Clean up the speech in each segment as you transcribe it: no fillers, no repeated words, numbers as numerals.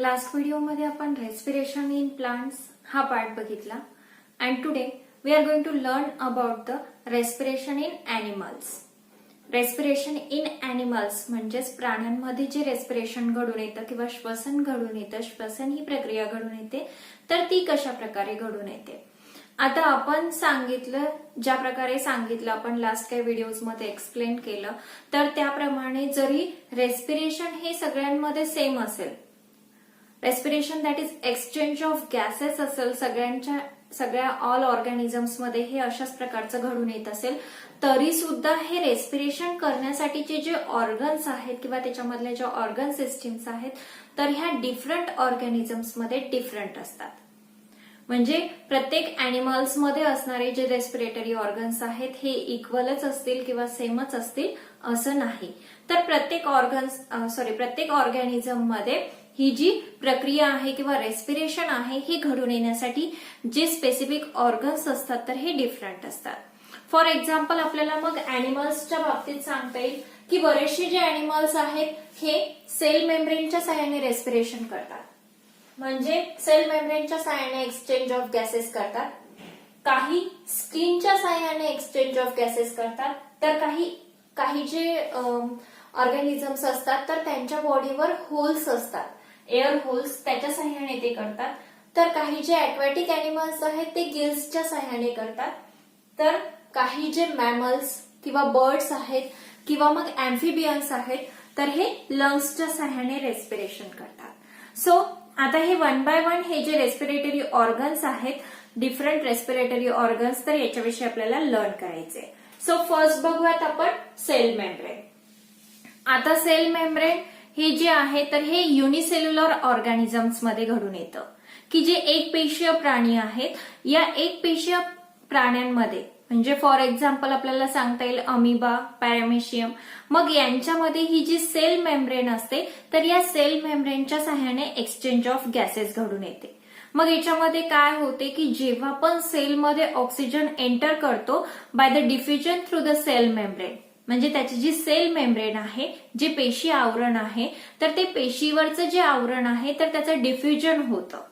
Last व्हिडिओमध्ये आपण respiration in plants हा पार्ट बघितला and today we are going to learn about the respiration in animals. Respiration in animals म्हणजेच प्राण्यांमध्ये जे रेस्पिरेशन घडून येतं किंवा श्वसन घडून येतं, श्वसन ही प्रक्रिया घडून येते, तर ती कशा प्रकारे घडून येते. आता आपण सांगितलं, ज्या प्रकारे सांगितलं आपण लास्ट काही व्हिडिओजमध्ये एक्सप्लेन केलं, तर त्याप्रमाणे जरी रेस्पिरेशन हे सगळ्यांमध्ये सेम असेल, respiration that is exchange of gases असेल सगळ्या ऑल ऑर्गॅनिझम्स मध्ये हे अशाच प्रकारचं घडून येत असेल, तरी सुद्धा हे रेस्पिरेशन करण्यासाठीचे जे ऑर्गन्स आहेत किंवा त्याच्यामधल्या ज्या ऑर्गन सिस्टीम्स आहेत, तर ह्या डिफरंट ऑर्गॅनिझम्स मध्ये डिफरंट असतात. म्हणजे प्रत्येक अॅनिमल्स मध्ये असणारे जे रेस्पिरेटरी ऑर्गन्स आहेत हे इक्वलच असतील किंवा सेमच असतील असं नाही. तर प्रत्येक ऑर्गॅनिझम मध्ये ही जी प्रक्रिया आहे किंवा रेस्पिरेशन आहे ही घडून येण्यासाठी जे स्पेसिफिक ऑर्गन्स असतात तर हे डिफरंट असतात. फॉर एक्झाम्पल आपल्याला मग अॅनिमल्सच्या बाबतीत सांगता येईल की बरेचसे जे अॅनिमल्स आहेत हे सेल मेम्ब्रेनच्या साहाय्याने रेस्पिरेशन करतात. म्हणजे सेल मेम्ब्रेनच्या साहाय्याने एक्सचेंज ऑफ गॅसेस करतात, काही स्किनच्या साहाय्याने एक्सचेंज ऑफ गॅसेस करतात, तर काही जे ऑर्गॅनिझम्स असतात तर त्यांच्या बॉडीवर होल्स असतात, एअर होल्स, त्याच्या साहाय्याने ते करतात. तर काही जे अक्वॅटिक अॅनिमल्स आहेत ते गिल्सच्या साहाय्याने करतात, तर काही जे मॅमल्स किंवा बर्ड्स आहेत किंवा मग अॅम्फिबियन्स आहेत तर हे लंग्सच्या साहाय्याने रेस्पिरेशन करतात. सो आता हे वन बाय वन हे जे रेस्पिरेटरी ऑर्गन्स आहेत, डिफरंट रेस्पिरेटरी ऑर्गन्स, तर याच्याविषयी आपल्याला लर्न करायचे. सो फर्स्ट बघूयात आपण सेल मेम्ब्रेन. आता सेल मेम्ब्रेन हे जे आहे तर हे युनिसेल्युलर ऑर्गॅनिझम्स मध्ये घडून येतं की जे एकपेशीय प्राणी आहेत. या एकपेशीय प्राण्यांमध्ये म्हणजे फॉर एक्झाम्पल आपल्याला सांगता येईल अमिबा, पॅरामेशियम, मग यांच्यामध्ये ही जी सेल मेम्ब्रेन असते तर या सेल मेम्ब्रेनच्या साहाय्याने एक्सचेंज ऑफ गॅसेस घडून येते. मग याच्यामध्ये काय होते की जेव्हा पण सेलमध्ये ऑक्सिजन एंटर करतो by the diffusion through the cell membrane, म्हणजे त्याची जी सेल मेम्ब्रेन आहे, जे पेशी आवरण आहे, तर ते पेशीवरचं जे आवरण आहे तर त्याचं डिफ्युजन होतं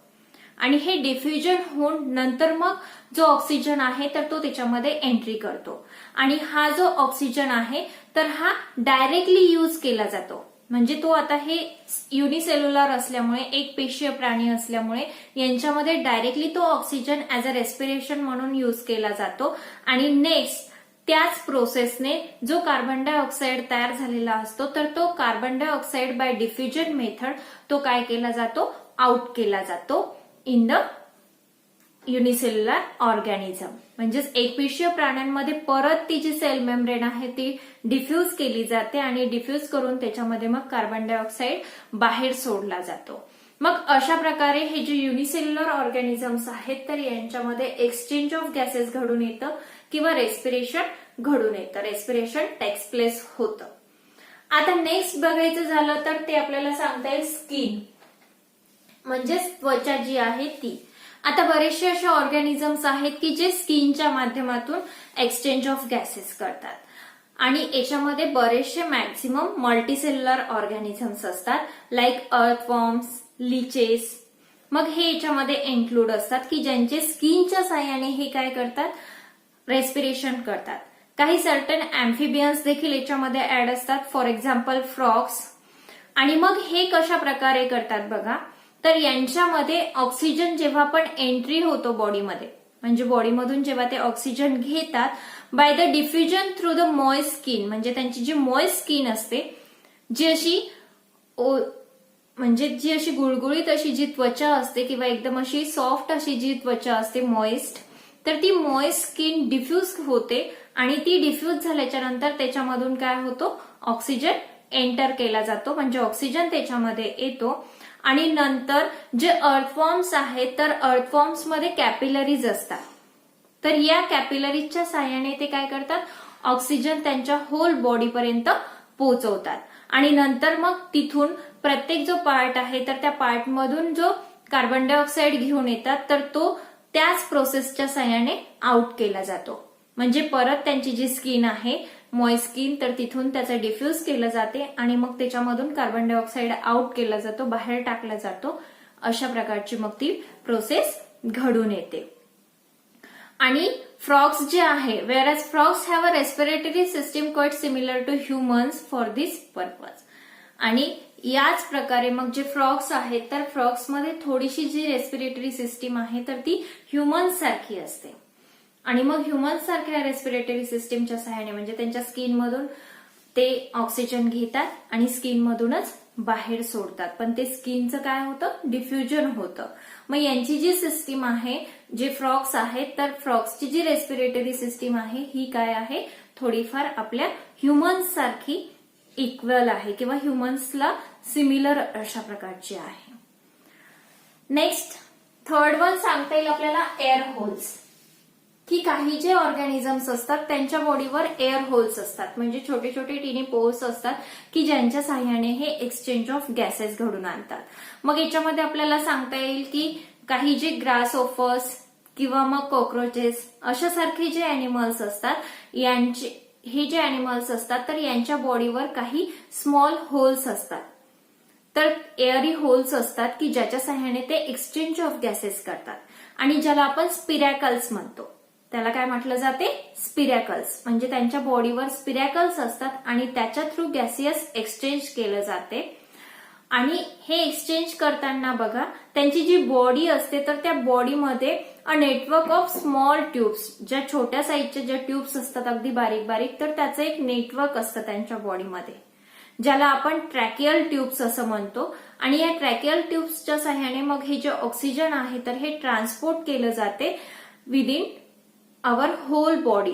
आणि हे डिफ्युजन होऊन नंतर मग जो ऑक्सिजन आहे तर तो त्याच्यामध्ये एंट्री करतो आणि हा जो ऑक्सिजन आहे तर हा डायरेक्टली यूज केला जातो. म्हणजे तो आता हे युनिसेल्युलर असल्यामुळे, एक पेशीय प्राणी असल्यामुळे यांच्यामध्ये डायरेक्टली तो ऑक्सिजन ऍज अ रेस्पिरेशन म्हणून यूज केला जातो आणि नेक्स्ट त्याच प्रोसेसने जो कार्बन डायऑक्साईड तयार झालेला असतो तर तो carbon dioxide by diffusion method तो काय केला जातो, आउट केला जातो इन द युनिसेल्युलर ऑर्गॅनिझम. म्हणजेच एकपेशीय प्राण्यांमध्ये परत ती जी सेल मेम्ब्रेन आहे ती डिफ्यूज केली जाते आणि डिफ्यूज करून त्याच्यामध्ये मग कार्बन डायऑक्साईड बाहेर सोडला जातो. मग अशा प्रकारे हे जे युनिसेल्युलर ऑर्गॅनिझम्स आहेत तर यांच्यामध्ये एक्सचेंज ऑफ गॅसेस घडून येतं किंवा रेस्पिरेशन घडून येतं, रेस्पिरेशन टेक्स प्लेस होतं. आता नेक्स्ट बघायचं झालं तर ते आपल्याला सांगता येईल स्किन, म्हणजेच त्वचा जी आहे ती. आता बरेचसे असे ऑर्गॅनिझम्स आहेत की जे स्किनच्या माध्यमातून एक्सचेंज ऑफ गॅसेस करतात आणि याच्यामध्ये बरेचसे मॅक्झिमम मल्टीसेल्युलर ऑर्गॅनिझम्स असतात, लाईक अर्थवॉर्म्स, लिचेस. मग हे याच्यामध्ये इन्क्लूड असतात की ज्यांचे स्किनच्या साहाय्याने हे काय करतात, रेस्पिरेशन करतात. काही सर्टन अॅम्फिबियन्स देखील याच्यामध्ये ऍड असतात, फॉर एक्झाम्पल फ्रॉग्स. आणि मग हे कशा प्रकारे करतात बघा, तर यांच्यामध्ये ऑक्सिजन जेव्हा पण एंट्री होतो बॉडीमध्ये, म्हणजे बॉडीमधून जेव्हा ते ऑक्सिजन घेतात bye the diffusion through the moist skin, म्हणजे त्यांची जी मॉइस्ट स्किन असते, जी अशी गुळगुळीत अशी जी त्वचा असते किंवा एकदम अशी सॉफ्ट अशी जी त्वचा असते मॉइस्ट, तर ती मॉइस्ट स्किन डिफ्यूज होते आणि ती डिफ्यूज झाल्याच्या नंतर त्याच्यामधून काय होतो, ऑक्सिजन एंटर केला जातो, म्हणजे ऑक्सिजन त्याच्यामध्ये येतो. आणि नंतर जे अर्थवॉर्म्स आहेत तर अर्थवॉर्म्स मध्ये कॅपिलरीज असतात, तर या कॅपिलरीजच्या साहाय्याने ते काय करतात, ऑक्सिजन त्यांच्या होल बॉडीपर्यंत पोहोचवतात आणि नंतर मग तिथून प्रत्येक जो पार्ट आहे तर त्या पार्टमधून जो कार्बन डायऑक्साईड घेऊन येतात तर तो त्याच प्रोसेसच्या साहाय्याने आउट केला जातो. म्हणजे परत त्यांची जी स्किन आहे मॉइस्ट स्किन, तर तिथून त्याचं डिफ्यूज केलं जाते आणि मग त्याच्यामधून कार्बन डायऑक्साईड आउट केला जातो, बाहेर टाकला जातो. अशा प्रकारची मग ती प्रोसेस घडून येते. आणि फ्रॉग्स जे आहे, whereas frogs have a respiratory system quite similar to humans for this purpose. आणि याच प्रकारे मग जे फ्रॉग्स आहेत, तर फ्रॉग्समध्ये थोडीशी जी रेस्पिरेटरी सिस्टीम आहे तर ती ह्युमन्स सारखी असते. आणि मग ह्युमन्स सारख्या रेस्पिरेटरी सिस्टीमच्या सहाय्याने म्हणजे त्यांच्या स्किनमधून ते ऑक्सिजन घेतात आणि स्किनमधूनच बाहेर सोडतात. पण ते स्किनचं काय होतं, डिफ्युजन होतं. मग यांची जी सिस्टीम आहे, जे फ्रॉग्स आहेत, तर फ्रॉग्सची जी रेस्पिरेटरी सिस्टीम आहे ही काय आहे, थोडीफार आपल्या ह्युमन्स सारखी इक्वल आहे किंवा ह्युमन्सला सिमिलर अशा प्रकारची आहे. नेक्स्ट थर्ड वन सांगता येईल आपल्याला एअर होल्स, की काही जे ऑर्गॅनिझम्स असतात त्यांच्या बॉडीवर एअर होल्स असतात, म्हणजे छोटे छोटे टिनी पोर्स असतात की ज्यांच्या साह्याने हे एक्सचेंज ऑफ गॅसेस घडून आणतात. मग याच्यामध्ये आपल्याला सांगता येईल की काही जे ग्रास ऑफर्स किंवा मग कॉक्रोचेस अशासारखे जे अॅनिमल्स असतात, यांचे हे जे अॅनिमल्स असतात तर यांच्या बॉडीवर काही स्मॉल होल्स असतात, तर एअरी होल्स असतात की ज्याच्या सहाय्याने ते एक्सचेंज ऑफ गॅसेस करतात. आणि ज्याला आपण स्पिरॅकल्स म्हणतो, त्याला काय म्हटलं जाते, स्पिरॅकल्स. म्हणजे त्यांच्या बॉडीवर स्पिरॅकल्स असतात आणि त्याच्या थ्रू गॅसियस एक्सचेंज केलं जाते. आणि हे एक्सचेंज करताना बघा, त्यांची जी बॉडी असते तर त्या बॉडीमध्ये a network of small tubes, ज्या छोट्या साईजच्या ज्या ट्यूब्स असतात अगदी बारीक बारीक, तर त्याचं एक नेटवर्क असतं त्यांच्या बॉडीमध्ये, ज्याला आपण ट्रॅकियल ट्यूब्स असं म्हणतो. आणि या ट्रॅकियल ट्यूब्सच्या सहाय्याने मग हे जे ऑक्सिजन आहे तर हे ट्रान्सपोर्ट केलं जाते within our whole body,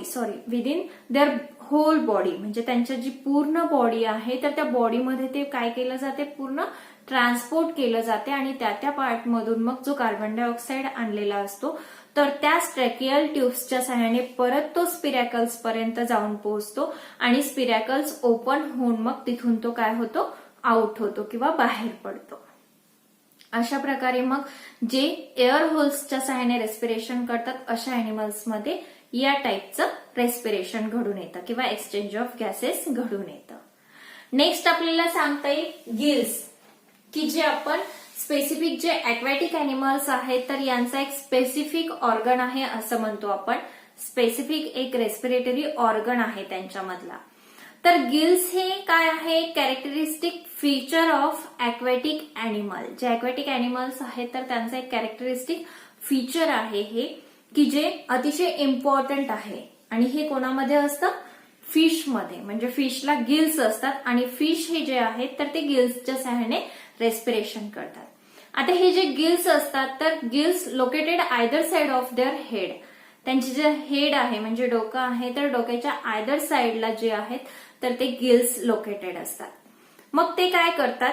within their whole body. म्हणजे त्यांच्या जी पूर्ण बॉडी आहे तर त्या बॉडीमध्ये ते काय केलं जाते, पूर्ण ट्रान्सपोर्ट केलं जाते. आणि त्या पार्टमधून मग जो कार्बन डायऑक्साईड आणलेला असतो तर त्या ट्रॅकियल ट्यूब्सच्या सहाय्याने परत तो स्पिरॅकल्स पर्यंत जाऊन पोहोचतो आणि स्पिरॅकल्स ओपन होऊन मग तिथून तो काय होतो, आउट होतो किंवा बाहेर पडतो. अशा प्रकारे मग जे एअर होल्सच्या सहाय्याने रेस्पिरेशन करतात अशा अॅनिमल्समध्ये या टाईपचं रेस्पिरेशन घडून येतं किंवा एक्सचेंज ऑफ गॅसेस घडून येतं. नेक्स्ट आपल्याला सांगता येईल गिल्स, की जे आपण स्पेसिफिक जे अक्वॅटिक अॅनिमल्स आहेत तर यांचा एक स्पेसिफिक ऑर्गन आहे असं म्हणतो आपण. स्पेसिफिक एक रेस्पिरेटरी ऑर्गन आहे त्यांच्यामधला. तर गिल्स हे काय आहे, कॅरेक्टरिस्टिक फीचर ऑफ अक्वॅटिक अॅनिमल. जे अक्वॅटिक अॅनिमल्स आहेत तर त्यांचं एक कॅरेक्टरिस्टिक फीचर आहे हे, की जे अतिशय इम्पॉर्टंट आहे. आणि हे कोणामध्ये असतं, फिशमध्ये. म्हणजे फिशला गिल्स असतात आणि फिश हे जे आहेत तर ते गिल्सच्या सहाय्याने रेस्पिरेशन करतात. आता हे जे गिल्स असतात तर gills located either side of their head. त्यांची जे हेड आहे म्हणजे डोकं आहे तर डोक्याच्या आयदर साइडला जे आहेत तर ते गिल्स लोकेटेड असतात. मग ते काय करतात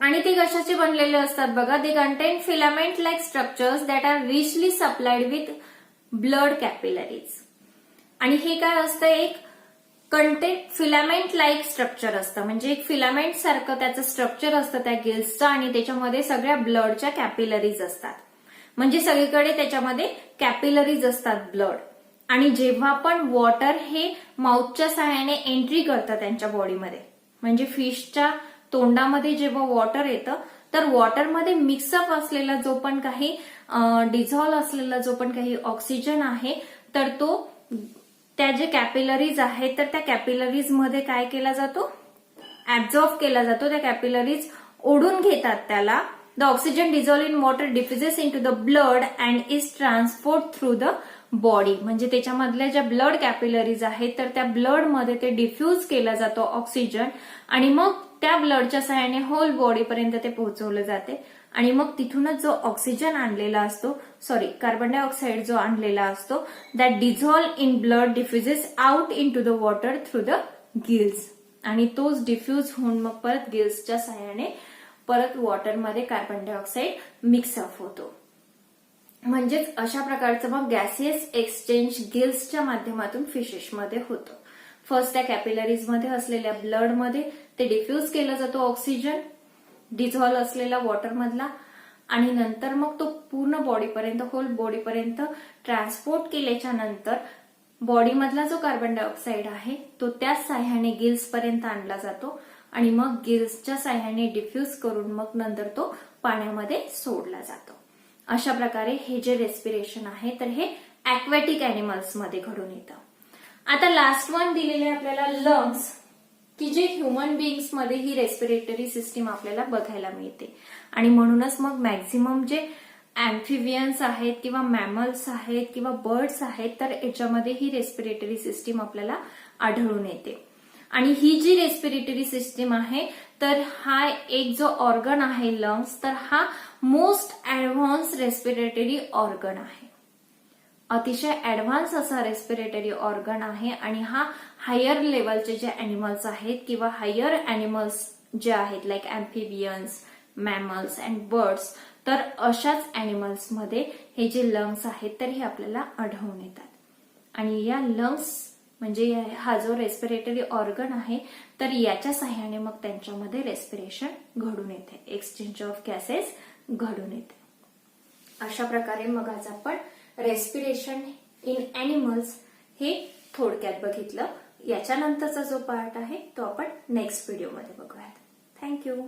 आणि ते कशाचे बनलेले असतात बघा, they contain filament like structures that are richly supplied with blood capillaries. आणि हे काय असतं, एक कंटेन फिलामेंट लाईक स्ट्रक्चर असतं, म्हणजे एक फिलामेंट सारखं त्याचं स्ट्रक्चर असतं त्या गिल्सचं आणि त्याच्यामध्ये सगळ्या ब्लडच्या कॅपिलरीज असतात. म्हणजे सगळीकडे त्याच्यामध्ये कॅपिलरीज असतात ब्लड. आणि जेव्हा पण वॉटर हे माउथच्या सहाय्याने एंट्री करतं त्यांच्या बॉडीमध्ये, म्हणजे फिशच्या तोंडामध्ये जेव्हा वॉटर येतं तर वॉटरमध्ये मिक्सअप असलेला जो पण काही डिझॉल्व असलेला जो पण काही ऑक्सिजन आहे तर तो त्या जे कॅपिलरीज आहेत तर त्या कॅपिलरीज मध्ये काय केला जातो, ऍब्झॉर्ब केला जातो. त्या कॅपिलरीज ओढून घेतात त्याला. The oxygen dissolve in water diffuses in to the blood and is transport through the body. म्हणजे त्याच्यामधल्या ज्या ब्लड कॅपिलरीज आहेत तर त्या ब्लडमध्ये ते डिफ्यूज केला जातो ऑक्सिजन आणि मग त्या ब्लडच्या सहाय्याने होल बॉडीपर्यंत ते पोहोचवलं जाते. आणि मग तिथूनच जो ऑक्सिजन आणलेला असतो, कार्बन डायऑक्साईड जो आणलेला असतो, that dissolve in blood diffuses out in to the water through the gills. आणि तोच डिफ्यूज होऊन मग परत गिल्सच्या सहाय्याने परत वॉटरमध्ये कार्बन डायऑक्साईड मिक्सअप होतो. म्हणजेच अशा प्रकारचं मग गॅसियस एक्सचेंज गिल्सच्या माध्यमातून फिशेसमध्ये होतं. फर्स्ट त्या कॅपिलरीज मध्ये असलेल्या ब्लडमध्ये ते डिफ्यूज केलं जातो ऑक्सिजन डिझॉल्व असलेला वॉटरमधला आणि नंतर मग तो पूर्ण बॉडीपर्यंत होल बॉडीपर्यंत ट्रान्सपोर्ट केल्याच्या नंतर बॉडीमधला जो कार्बन डायऑक्साईड आहे तो त्याच साह्याने गिल्स पर्यंत आणला जातो आणि मग गिल्सच्या साह्याने डिफ्यूज करून मग नंतर तो पाण्यामध्ये सोडला जातो. अशा प्रकारे हे जे रेस्पिरेशन आहे तर हे ॲक्वॅटिक अॅनिमल्स मध्ये घडून येतं. आता लास्ट वन दिलेले आपल्याला लंग्स, की जे ह्युमन बिंग्स मध्ये ही रेस्पिरेटरी सिस्टीम आपल्याला बघायला मिळते आणि म्हणूनच मग मॅक्झिमम जे अॅम्फिबियन्स आहेत किंवा मॅमल्स आहेत किंवा बर्ड्स आहेत तर याच्यामध्ये ही रेस्पिरेटरी सिस्टीम आपल्याला आढळून येते. आणि ही जी रेस्पिरेटरी सिस्टीम आहे तर हा एक जो ऑर्गन आहे लंग्स, तर हा मोस्ट ऍडव्हान्स रेस्पिरेटरी ऑर्गन आहे. अतिशय ऍडव्हान्स असा रेस्पिरेटरी ऑर्गन आहे आणि हा हायर लेवलचे जे अॅनिमल्स आहेत किंवा हायर अॅनिमल्स जे आहेत लाईक अॅम्फिबियन्स, मॅमल्स अँड बर्ड्स, तर अशाच अॅनिमल्स मध्ये हे जे लंग्स आहेत तर हे आपल्याला आढळून येतात. आणि या लंग्स म्हणजे हा जो रेस्पिरेटरी ऑर्गन आहे तर याच्या साह्याने मग त्यांच्यामध्ये रेस्पिरेशन घडून येते, एक्सचेंज ऑफ गॅसेस घडून येते. अशा प्रकारे मग आज आपण रेस्पिरेशन इन अॅनिमल्स हे थोडक्यात बघितलं. याच्यानंतरचा जो पार्ट आहे तो आपण नेक्स्ट व्हिडिओमध्ये बघूयात. थँक्यू.